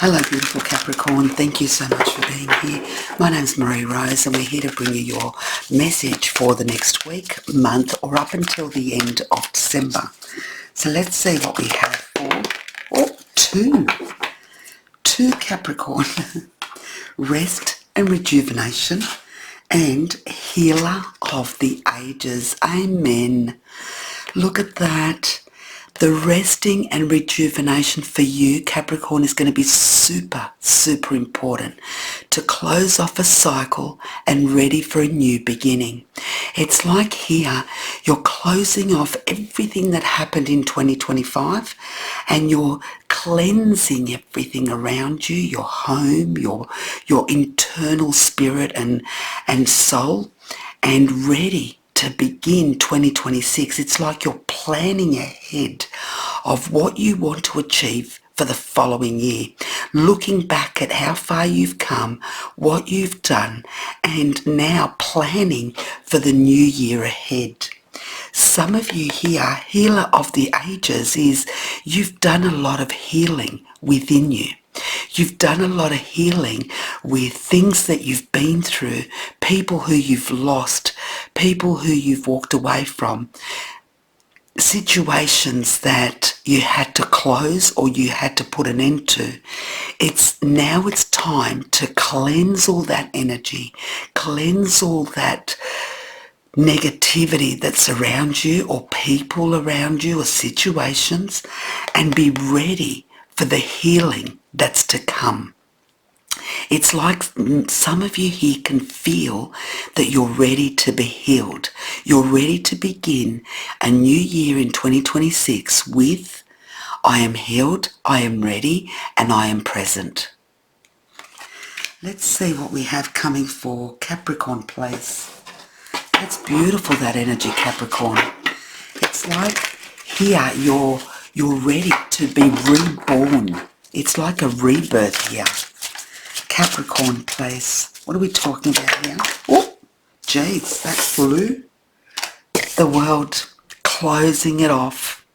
Hello beautiful Capricorn, thank you so much for being here. My name's Marie Rose and we're here to bring you your message for the next week, month or up until the end of December. So let's see what we have for two Capricorn. Rest and rejuvenation and healer of the ages. Amen. Look at that. The resting and rejuvenation for you, Capricorn, is going to be super, super important to close off a cycle and ready for a new beginning. It's like here, you're closing off everything that happened in 2025 and you're cleansing everything around you, your home, your internal spirit and soul, and ready to begin 2026. It's like you're planning ahead of what you want to achieve for the following year, looking back at how far you've come, what you've done, and now planning for the new year ahead. Some of you here, healer of the ages, is you've done a lot of healing within you. You've done a lot of healing with things that you've been through, people who you've lost, people who you've walked away from, situations that you had to close or you had to put an end to. It's time to cleanse all that energy, cleanse all that negativity that's around you or people around you or situations, and be ready for the healing that's to come. It's like some of you here can feel that you're ready to be healed. You're ready to begin a new year in 2026 with, I am healed, I am ready, and I am present. Let's see what we have coming for Capricorn, please. That's beautiful, that energy, Capricorn. It's like here you're ready to be reborn. It's like a rebirth here. Capricorn, please. What are we talking about here? Oh, geez, that flew. The world closing it off.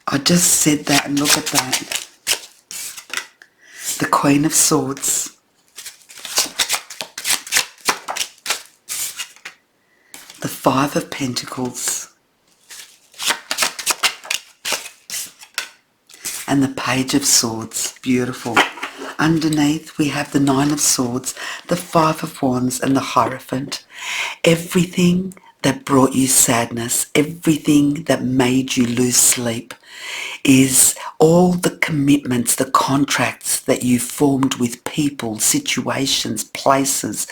I just said that and look at that. The Queen of Swords. The Five of Pentacles. And the Page of Swords. Beautiful. Underneath we have the Nine of Swords, the Five of Wands and the Hierophant. Everything that brought you sadness, everything that made you lose sleep, is all the commitments, the contracts that you formed with people, situations, places,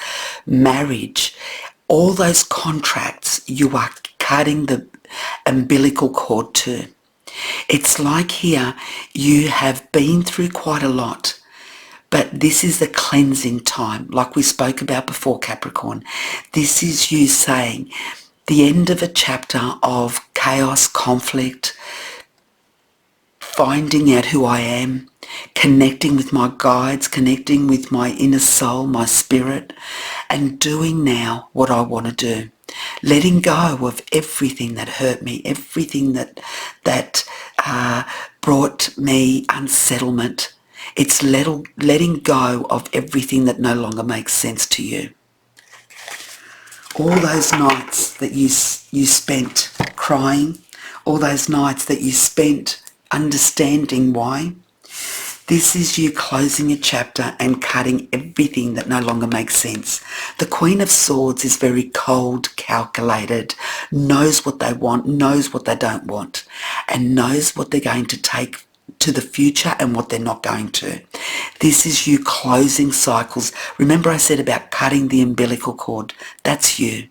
marriage. All those contracts you are cutting the umbilical cord to. It's like here you have been through quite a lot, but this is the cleansing time, like we spoke about before, Capricorn. This is you saying the end of a chapter of chaos, conflict, finding out who I am, connecting with my guides, connecting with my inner soul, my spirit, and doing now what I want to do. Letting go of everything that hurt me, everything that brought me unsettlement. It's letting go of everything that no longer makes sense to you. All those nights that you spent crying, all those nights that you spent understanding why. This is you closing a chapter and cutting everything that no longer makes sense. The Queen of Swords is very cold, calculated, knows what they want, knows what they don't want, and knows what they're going to take to the future and what they're not going to. This is you closing cycles. Remember I said about cutting the umbilical cord? That's you.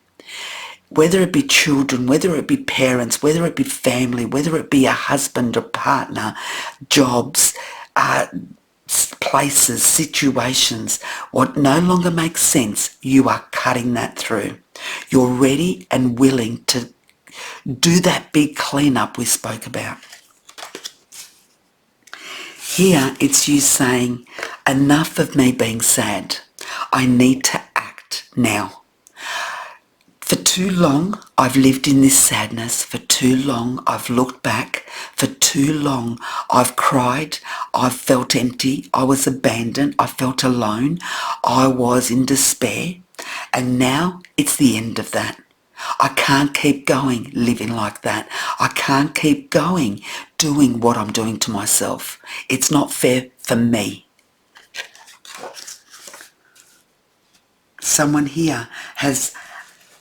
Whether it be children, whether it be parents, whether it be family, whether it be a husband or partner, jobs, places, situations, what no longer makes sense, you are cutting that through. You're ready and willing to do that big cleanup we spoke about. Here it's you saying, enough of me being sad. I need to act now. For too long I've lived in this sadness. For too long I've looked back. For too long I've cried. I've felt empty. I was abandoned. I felt alone. I was in despair. And now it's the end of that. I can't keep going living like that. I can't keep going doing what I'm doing to myself. It's not fair for me. Someone here has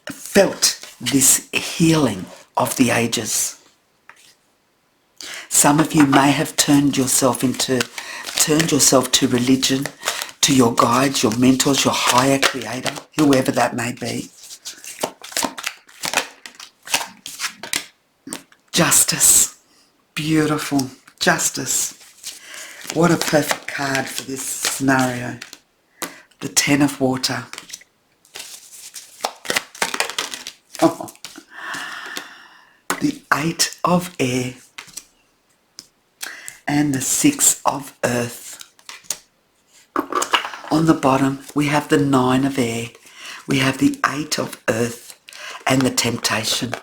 felt this healing of the ages. Some of you may have turned yourself to religion, to your guides, your mentors, your higher creator, whoever that may be. Justice. Beautiful. Justice. What a perfect card for this scenario. The Ten of Water. Oh. The Eight of Air. And the Six of Earth. On the bottom we have the Nine of Air. We have the Eight of Earth and the Temptation.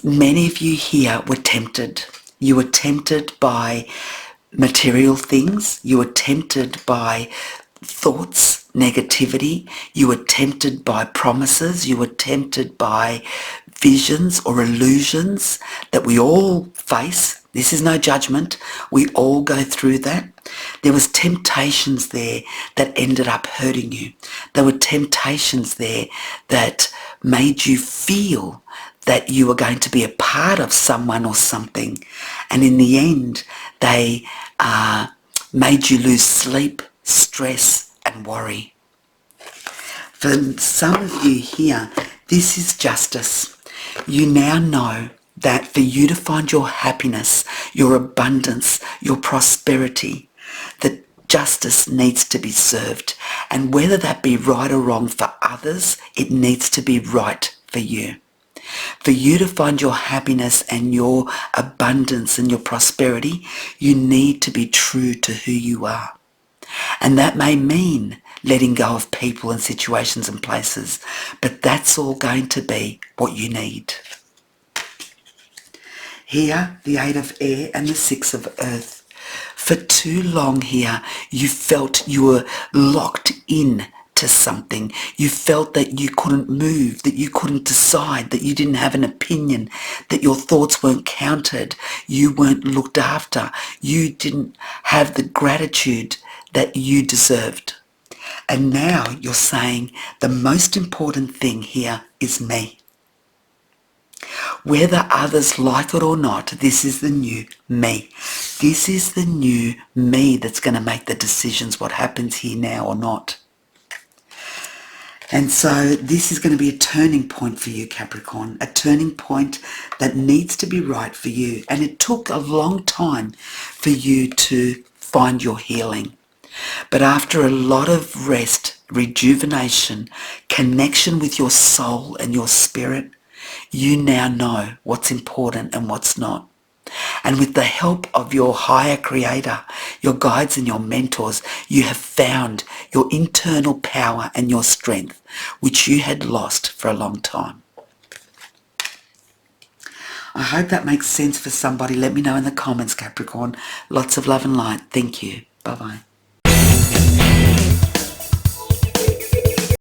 Many of you here were tempted. You were tempted by material things. You were tempted by thoughts, negativity. You were tempted by promises. You were tempted by visions or illusions that we all face. This is no judgment. We all go through that. There was temptations there that ended up hurting you. There were temptations there that made you feel that you were going to be a part of someone or something. And in the end, they made you lose sleep, stress and worry. For some of you here, this is justice. You now know that for you to find your happiness, your abundance, your prosperity, that justice needs to be served. And whether that be right or wrong for others, it needs to be right for you. For you to find your happiness and your abundance and your prosperity, you need to be true to who you are. And that may mean letting go of people and situations and places, but that's all going to be what you need. Here, the Eight of Air and the Six of Earth. For too long here, you felt you were locked in to something. You felt that you couldn't move, that you couldn't decide, that you didn't have an opinion, that your thoughts weren't counted, you weren't looked after, you didn't have the gratitude that you deserved. And now you're saying the most important thing here is me. Whether others like it or not, this is the new me. This is the new me that's going to make the decisions what happens here now or not. And so this is going to be a turning point for you, Capricorn, a turning point that needs to be right for you. And it took a long time for you to find your healing. But after a lot of rest, rejuvenation, connection with your soul and your spirit, you now know what's important and what's not. And with the help of your higher creator, your guides and your mentors, you have found your internal power and your strength, which you had lost for a long time. I hope that makes sense for somebody. Let me know in the comments, Capricorn. Lots of love and light. Thank you. Bye-bye.